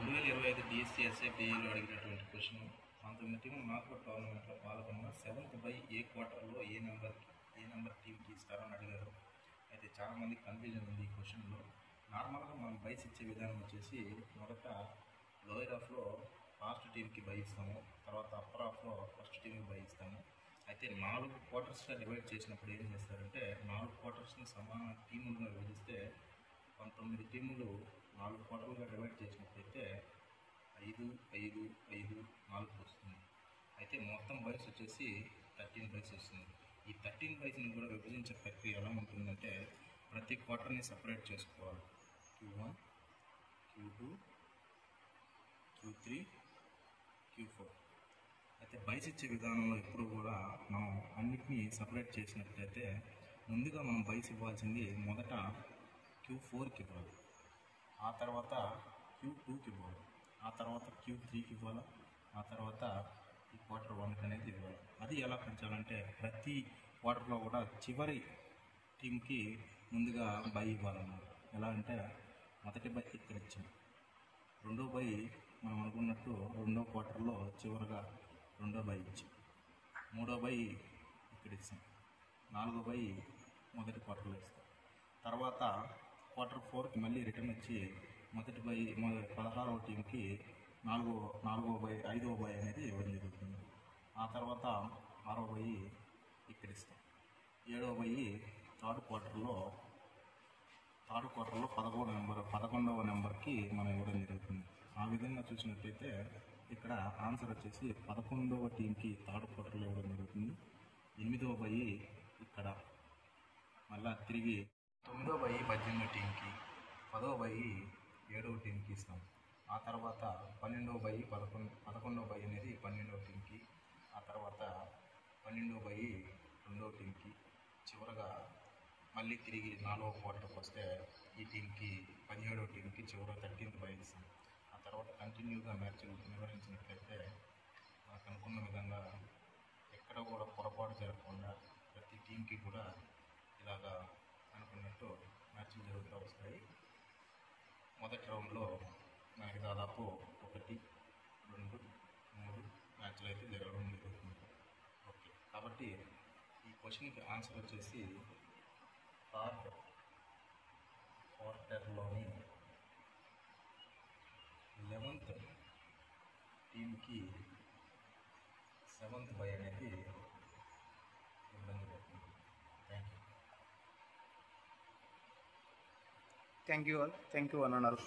2025 DSC ఎస్ఐపిఏలో అడిగినటువంటి question 19 టీములు knockout టోర్నమెంట్లో పాల్గొన్న 7th బై ఏ క్వార్టర్లో ఏ నెంబర్ టీంకి ఇస్తారని అడిగారు. అయితే చాలామంది కన్ఫ్యూజన్ ఉంది ఈ క్వశ్చన్లో. నార్మల్గా మనం బైస్ ఇచ్చే విధానం వచ్చేసి మొదట లోయర్ హాఫ్లో లాస్ట్ టీంకి బై ఇస్తాము, తర్వాత అప్పర్ హాఫ్లో ఫస్ట్ టీంకి బై ఇస్తాము. అయితే 4 క్వార్టర్స్గా డివైడ్ చేసినప్పుడు ఏం చేస్తారంటే 4 క్వార్టర్స్ని సమాన టీములుగా విభజిస్తే 19 టీములు 4 క్వార్టర్లుగా డివైడ్ చేసినట్లయితే 5, 5, 5, 4 వస్తుంది. అయితే మొత్తం బైస్ వచ్చేసి 13 బైస్ వస్తుంది. ఈ 13 బైస్ని కూడా విభజించే ప్రక్రియ ఎలా ఉంటుందంటే ప్రతి క్వార్టర్ని సపరేట్ చేసుకోవాలి. Q1, Q2, Q3, Q4. అయితే బైస్ ఇచ్చే విధానంలో ఎప్పుడు కూడా మనం అన్నిటినీ సపరేట్ చేసినట్లయితే ముందుగా మనం బైస్ ఇవ్వాల్సింది మొదట Q4కి ఇవ్వాలి, ఆ తర్వాత Q2కి ఇవ్వాలి, ఆ తర్వాత Q3కి ఇవ్వాలి, ఆ తర్వాత ఈ క్వార్టర్ 1కి అనేది ఇవ్వాలి. అది ఎలా పెంచాలంటే ప్రతి క్వార్టర్లో కూడా చివరి టీంకి ముందుగా బై ఇవ్వాలన్నమాట. ఎలా అంటే మొదటి బై ఇక్కడ ఇచ్చాం, రెండో బై మనం అనుకున్నట్టు రెండో క్వార్టర్లో చివరిగా రెండో బై ఇచ్చాం, మూడో బై ఇక్కడ ఇస్తాం, నాలుగో బై మొదటి క్వార్టర్లో ఇస్తాం. తర్వాత క్వార్టర్ 4కి మళ్ళీ రిటర్న్ వచ్చి మొదటి బై 16వ టీంకి నాలుగో బై 5వ బై అనేది ఇవ్వడం జరుగుతుంది. ఆ తర్వాత 6వ బై ఇక్కడ ఇస్తాం, 7వ బై థర్డ్ క్వార్టర్లో 11వ నెంబర్కి మనం ఇవ్వడం జరుగుతుంది. ఆ విధంగా చూసినట్లయితే ఇక్కడ ఆన్సర్ వచ్చేసి 11వ టీంకి థర్డ్ క్వార్టర్లో ఇవ్వడం జరుగుతుంది. 8వ బై ఇక్కడ మళ్ళీ తిరిగి 9వ బై 18వ టీంకి, 10వ బై 7వ టీంకి ఇస్తాం. ఆ తర్వాత 12వ బై 11వ బై అనేది 12వ టీంకి, ఆ తర్వాత 12వ బై 2వ టీంకి, చివరగా మళ్ళీ తిరిగి 4వ క్వార్టర్కి వస్తే ఈ టీంకి 17వ టీంకి చివర 13th బై ఇస్తాం. ఆ తర్వాత కంటిన్యూగా మ్యాచ్ నిర్వహించినట్లయితే మనకు అనుకున్న విధంగా ఎక్కడ కూడా పొరపాటు జరగకుండా ప్రతి టీంకి కూడా ఇలాగా అనుకున్నట్టు మ్యాచ్లు జరుగుతూ వస్తాయి. మొదటి రౌండ్లో మనకి దాదాపు 1, 2, 3 మ్యాచ్లు అయితే జరగడం జరుగుతుంది. ఓకే, కాబట్టి ఈ క్వశ్చన్కి ఆన్సర్ వచ్చేసి థర్డ్ క్వార్టర్లోని 11th టీంకి 7th బై అనేది ఇబ్బంది పడుతుంది. Thank you all. Thank you అని అన్నారు.